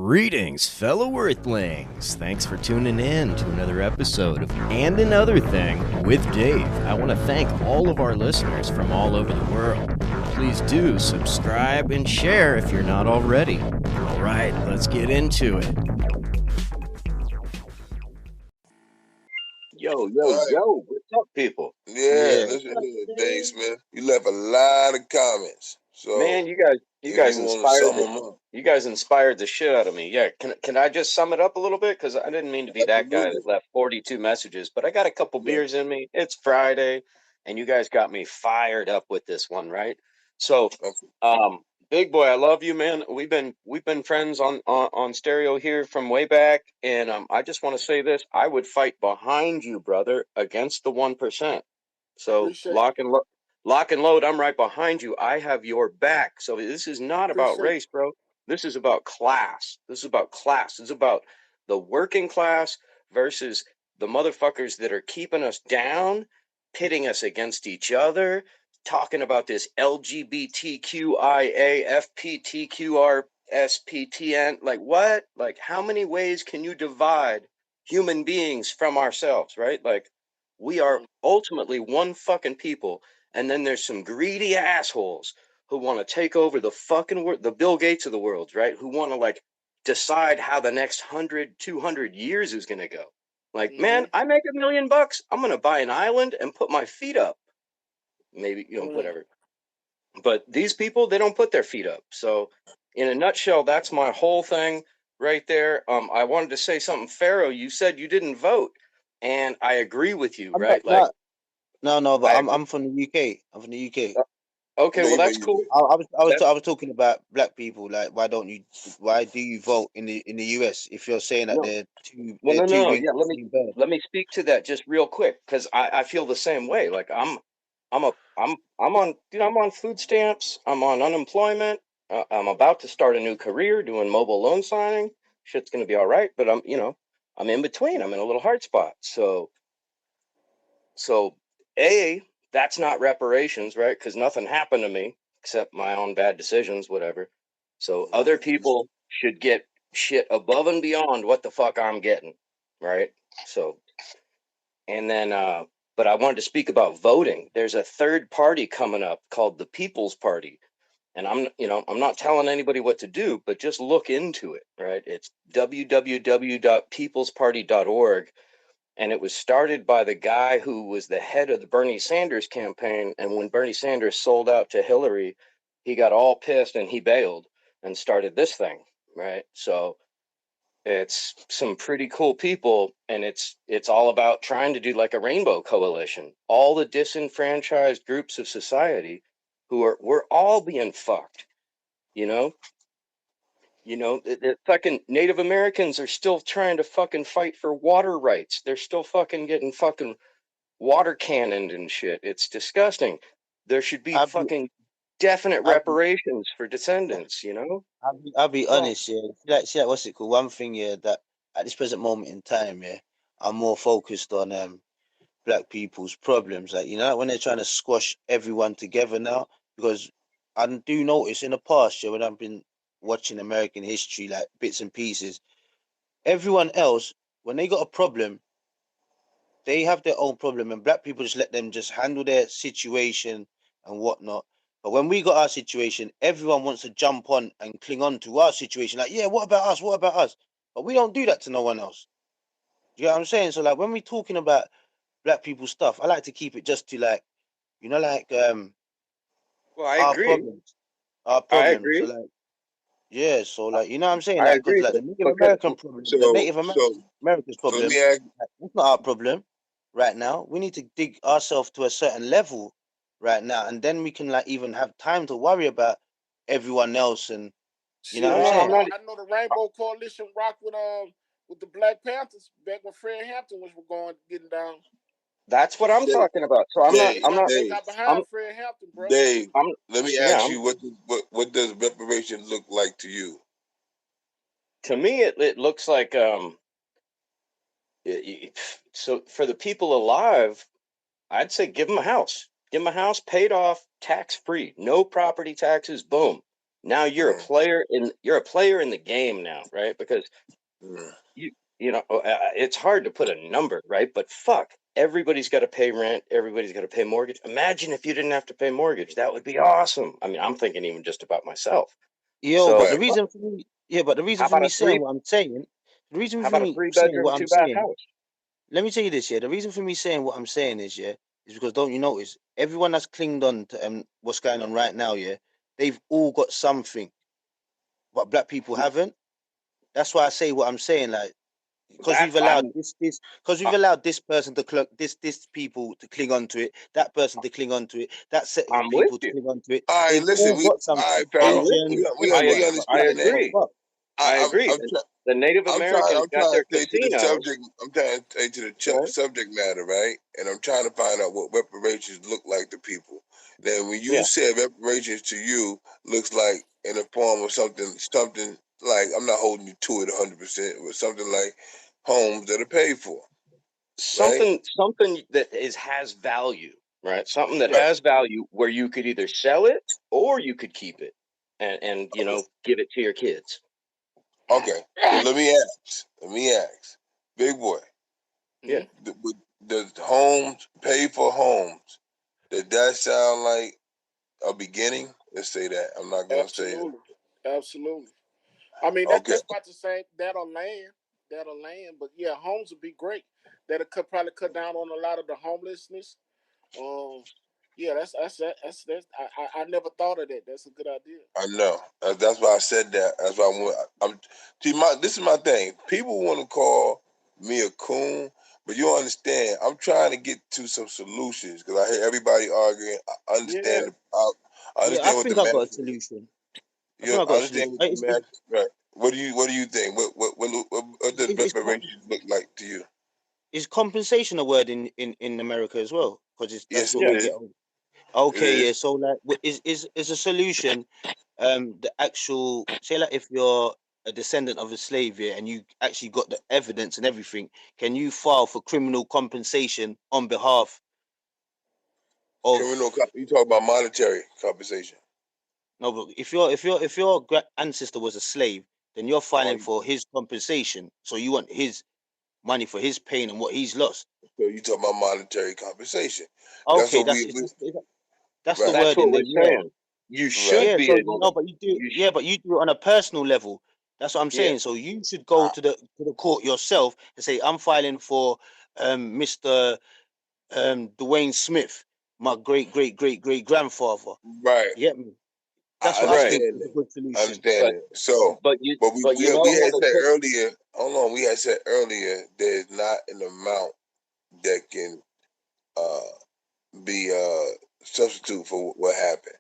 Greetings, fellow Earthlings. Thanks for tuning in to another episode of And Another Thing with Dave. I want to thank all of our listeners from all over the world. Please do subscribe and share if you're not already. All right, let's get into it. Yo, Right. what's up, people? Yeah, listen here, Dave Smith. You left a lot of comments. So Man, you if guys you want to inspired sum them up, you guys inspired the shit out of me. Yeah, can I just sum it up a little bit? Because I didn't mean to be that guy absolutely. that left 42 messages, but I got a couple Yeah. beers in me. It's Friday, and you guys got me fired up with this one, right? So, Okay. um, big boy, I love you, man. We've been friends on stereo here from way back, and I just want to say this: I would fight behind you, brother, against the 1%. So Appreciate lock and load. I'm right behind you. I have your back. So this is not about appreciate race, bro. This is about class. This is about class. This is about the working class versus the motherfuckers that are keeping us down, pitting us against each other, talking about this LGBTQIA, FPTQRSPTN. Like what? Like how many ways can you divide human beings from ourselves, right? Like we are ultimately one fucking people, and then there's some greedy assholes who want to take over the fucking world, the Bill Gates of the world, right? Who want to like decide how the next 100, 200 years is going to go. Like, man, I make $1 million. I'm going to buy an island and put my feet up. Maybe, whatever. But these people, they don't put their feet up. So, in a nutshell, that's my whole thing right there. I wanted to say something, Pharaoh. You said you didn't vote, and I agree with you, I'm not, right? Like, no, but I I'm agree. I'm from the UK. I'm from the UK. Okay, No, well you know that's you cool. did. That I was talking about black people. Like, why do you vote in the US if you're saying that no, well, they're no, two no, no. wings Yeah, of the same bird? let me speak to that just real quick because I feel the same way. Like I'm on I'm on food stamps. I'm on unemployment. I'm about to start a new career doing mobile loan signing. Shit's gonna be all right, but I'm in between. I'm in a little hard spot. So a that's not reparations, right? Because nothing happened to me except my own bad decisions, whatever. So other people should get shit above and beyond what the fuck I'm getting, right? So and then but I wanted to speak about voting. There's a third party coming up called the People's Party. And I'm not telling anybody what to do, but just look into it, right? It's www.peoplesparty.org, and it was started by the guy who was the head of the Bernie Sanders campaign. And when Bernie Sanders sold out to Hillary, he got all pissed and he bailed and started this thing, right? So it's some pretty cool people, and it's all about trying to do like a rainbow coalition. All the disenfranchised groups of society we're all being fucked, you know? The fucking Native Americans are still trying to fucking fight for water rights. They're still fucking getting fucking water cannoned and shit. It's disgusting. There should be I'll be, fucking definite I'll be, reparations for descendants, you know? I'll be So, honest. Yeah, see, like, what's it called? One thing, yeah, that at this present moment in time, yeah, I'm more focused on black people's problems. Like, when they're trying to squash everyone together now, because I do notice in the past, yeah, when I've been watching American history, like bits and pieces, everyone else, when they got a problem, they have their own problem, and black people just let them just handle their situation and whatnot. But when we got our situation, everyone wants to jump on and cling on to our situation. Like, yeah, what about us? What about us? But we don't do that to no one else. You know what I'm saying? So, like, when we're talking about black people stuff, I like to keep it just to like, like well, I our agree. problems, our I problems. So, agree. like, yeah, so like, you know what I'm saying? I Like, because agree, like but the Native because American problem, the So Native so Americans so let problem, me ask. like, that's not our problem right now. We need to dig ourselves to a certain level right now, and then we can like even have time to worry about everyone else. And you know shit. what I'm no, I'm saying? not. I know the Rainbow Coalition rock with the Black Panthers back when Fred Hampton was going getting down. That's what I'm Dave, talking about. So I'm not. Dave, I'm not. They Dave, got I'm. behind Fred Hampton, bro. Dave, I'm. let me Yeah. ask you what does reparations look like to you? To me, it looks like so for the people alive, I'd say give them a house. Give them a house paid off, tax free, no property taxes. Boom. Now you're a player in the game now, right? Because you know it's hard to put a number, right? But fuck, everybody's got to pay rent, everybody's got to pay mortgage. Imagine if you didn't have to pay mortgage. That would be awesome. I mean, I'm thinking even just about myself. Yo, but So the reason for me, but the reason how for about me a three saying what I'm saying, the reason how for about a me three saying bedroom, what I'm two bath saying, house? let me tell you this, the reason for me saying what I'm saying is, is because don't you notice everyone that's clinged on to what's going on right now, they've all got something, but black people haven't. That's why I say what I'm saying, like, because That we've allowed I'm because we've allowed this person to this people to cling on to it, that person to cling on to it, that set of I'm with people to you. cling on to it. All right, They've listen, all we got all something. right, Pharaoh. I'm with Asians, you. We I understand that. but agree. fuck. I agree. The Native Americans I'm got trying their to stay to the casinos, subject. I'm trying to stay to the right? subject matter, right? And I'm trying to find out what reparations look like to people. Then when you Yeah. said reparations to you looks like in the form of something like, I'm not holding you to it 100%, but something like homes that are paid for, right? Something that has value, right? Something that Right. has value where you could either sell it or you could keep it and give it to your kids. Okay. So let me ask. Big boy, Yeah. the homes, paid for homes, does that sound like a beginning? Let's say that. I'm not gonna say it. Absolutely, absolutely. I mean, Okay. that's about to say that'll land, but yeah, homes would be great. That'll probably cut down on a lot of the homelessness. Um, yeah, I never thought of that. That's a good idea. I know. That's why I said that. That's why this is my thing. People want to call me a coon, but you don't understand. I'm trying to get to some solutions because I hear everybody arguing. I Yeah, understand. I Yeah, I understand what the think I got a masses. solution. I You think I I got a understand solution. what the masses. Right. What do you think? What does It's, reparations look like to you? is compensation a word in America as well? Because that's Yes, it what we Yes. get. is. It Okay, is. yeah. So like, is a solution the actual say like if you're a descendant of a slave, and you actually got the evidence and everything, can you file for criminal compensation on behalf of You talk about monetary compensation. no? But if your ancestor was a slave, then you're Oh, filing for his compensation. So you want his money for his pain and what he's lost. so you talk about monetary compensation. That's Okay, what that's that's the right. That's wording what we're then. Yeah. saying. You Right. should Yeah, be so able to. no, but you do, yeah, but you do it on a personal level. That's what I'm Yeah. saying. So you should go to the court yourself and say, I'm filing for Mr. Dwayne Smith, my great grandfather. Right. You get me? That's I what I Right. think understand is a it. good I solution. understand But it. So, but you but but you we know how had to said put. earlier. Hold on. We had said earlier there's not an amount that can uh, be substitute for what happened.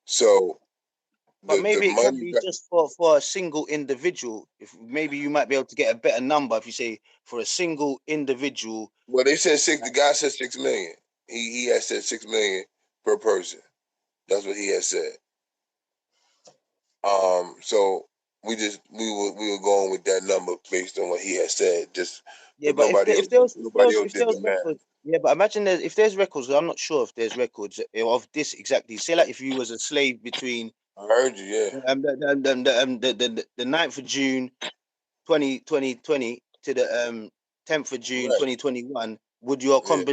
So But the maybe it can money. be just for a single individual. If maybe you might be able to get a better number if you say for a single individual. Well, they said six. The guy said 6 million. He had said 6 million per person. That's what he had said. So we were going with that number based on what he had said. Just Yeah, because but nobody else if did there was the math. records, yeah, but imagine if there's records, I'm not sure if there's records of this exactly. Say like if you was a slave between I heard you, yeah. the 9th of June 2020 to the 10th of June Right. 2021, Yeah.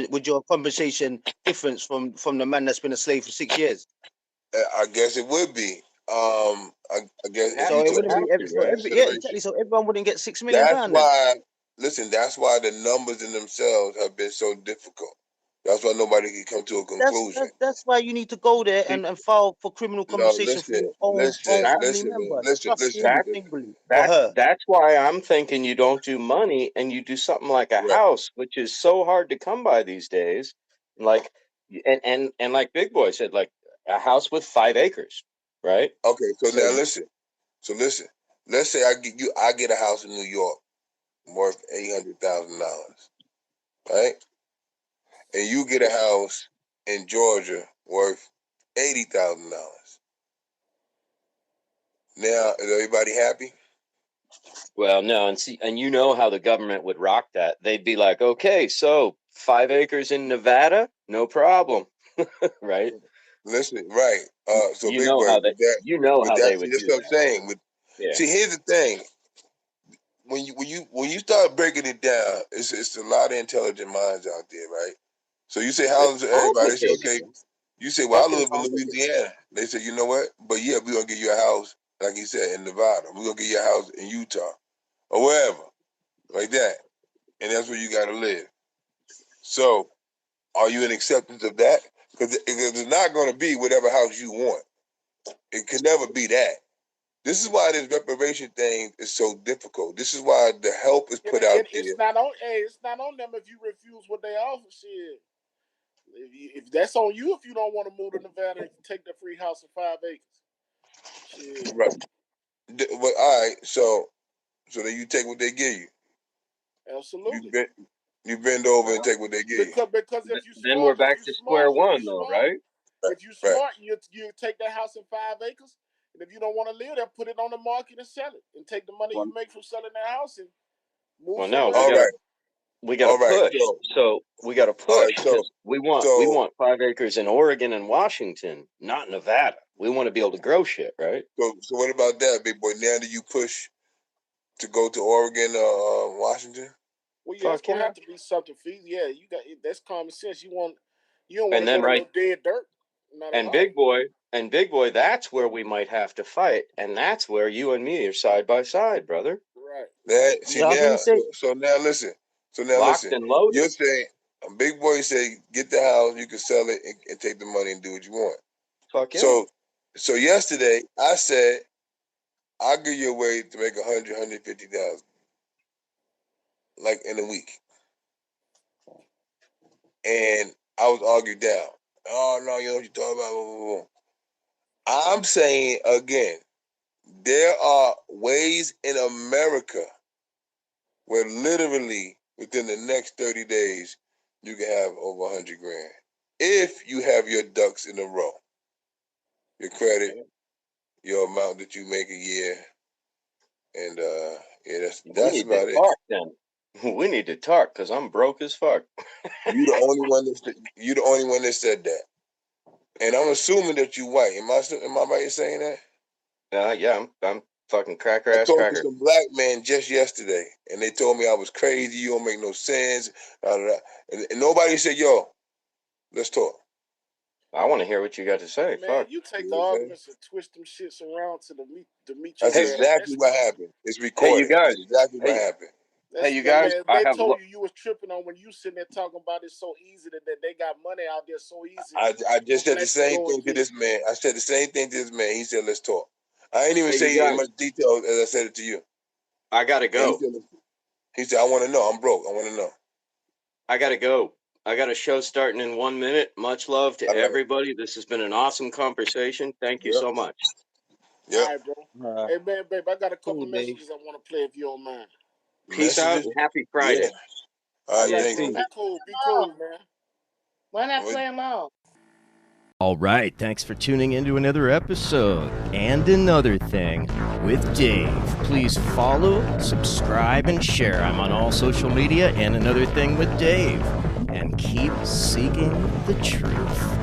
would your compensation difference from the man that's been a slave for 6 years? I guess it would be. I guess if So you it took wouldn't that be Have every to, into so right? every yeah consideration. exactly. So everyone wouldn't get £6 million That's then. why. Listen, that's why the numbers in themselves have been so difficult. That's why nobody can come to a conclusion. That's why you need to go there See, and file for criminal No, compensation for your own that family man. member. Trust him that Listen. singly or that her. that's why I'm thinking you don't do money and you do something like a Right. house, which is so hard to come by these days. Like and like Big Boy said, like a house with 5 acres, right? Okay. So So now listen. So listen. Let's say I get a house in New York worth $800,000, right? And you get a house in Georgia worth $80,000. Now, is everybody happy? well, no, and see, and you know how the government would rock that. They'd be like, okay, so 5 acres in Nevada, no problem, right? listen, right. So You big know boy, how they, see, would that's do what I'm that. saying. Yeah. See, here's the thing. When you start breaking it down, it's a lot of intelligent minds out there, right? So you say It's houses to everybody. They say, complicated. okay. Man. You say, well, I Fucking live in complicated. Louisiana. They say, you know what? But yeah, we're gonna give you a house, like you said, in Nevada. We're gonna give you a house in Utah or wherever, like that. And that's where you gotta live. So are you in acceptance of that? Because it's not gonna be whatever house you want. It can never be that. This is why this reparation thing is so difficult. This is why the help is put out It's there. not on. Hey, it's not on them if you refuse what they offer. Shit. If that's on you, if you don't want to move to Nevada and take the free house of 5 acres, shit. Right. But all right, so then you take what they give you. You Absolutely. bend, you bend over and Well, take what they give you. Because then we're back to square one, though, right? Right. if you Right. smart, you take that house in 5 acres, and if you don't want to live there, put it on the market and sell it, and take the money Well, you make from selling that house and move well, no, somewhere All else. right. we got to All right. push. So we got to All push right. because we So want 5 acres in Oregon and Washington, not Nevada. We want to be able to grow shit, right? so what about that, big boy? Now do you push to go to Oregon or Washington? Well, yeah, it's Fuck gonna yeah. have to be something feasible. Yeah, you got that's common sense. You don't want And to go then to no right, dead dirt. Not at and all. big boy, that's where we might have to fight, and that's where you and me are side by side, brother. Right. That see Y'all now. didn't say So now listen. So now locked listen. and loaded. You're saying a big boy say get the house, you can sell it and take the money and do what you want. Fuck yeah. So yesterday I said I'll give you a way to make 150,000 like in a week, and I was argued down. Oh no, you know what you're talking about. Blah, blah, blah. I'm saying again, there are ways in America where literally within the next 30 days you can have over 100 grand if you have your ducks in a row, your credit, your amount that you make a year, and yeah, We that's need to about it. talk then. We need to talk because I'm broke as fuck. You the only one that said that, and I'm assuming that you white. Am I right in saying that? Yeah, I'm fucking cracker I ass talked to cracker. some black men just yesterday, and they told me I was crazy. You don't make no sense. And nobody said, "Yo, let's talk." I want to hear what you got to say. Man, Fuck. you take You the know what I'm saying? arguments and twist them shits around to meet That's your Hey, bad. exactly what happened. It's hey, you recorded. guys. That's exactly what Hey, happened. hey, you That guys. man, I they have. told you was tripping on when you sitting there talking about it so easy that they got money out there so easy I for just said the blacks to same go and thing to get it. this man. I said the same thing to this man. He said, "Let's talk." I ain't even Hey, you say it in guys. much detail as I said it to you. I gotta And go. he said, "I want to know. I'm broke. I want to know." I gotta go. I got a show starting in 1 minute. Much love to All right. everybody. This has been an awesome conversation. Thank you Yep. so much. Yep. All right, bro. Hey, man, babe, I got a couple Cool, of Dave. messages I want to play if you don't mind. Peace out Messages. and happy Yeah. Friday. All All right. right, Thanks, bro. man. Be cool. Be cool, man. Why not What? play them all? All right, thanks for tuning into another episode and another thing with Dave. Please follow, subscribe, and share. I'm on all social media and another thing with Dave. And keep seeking the truth.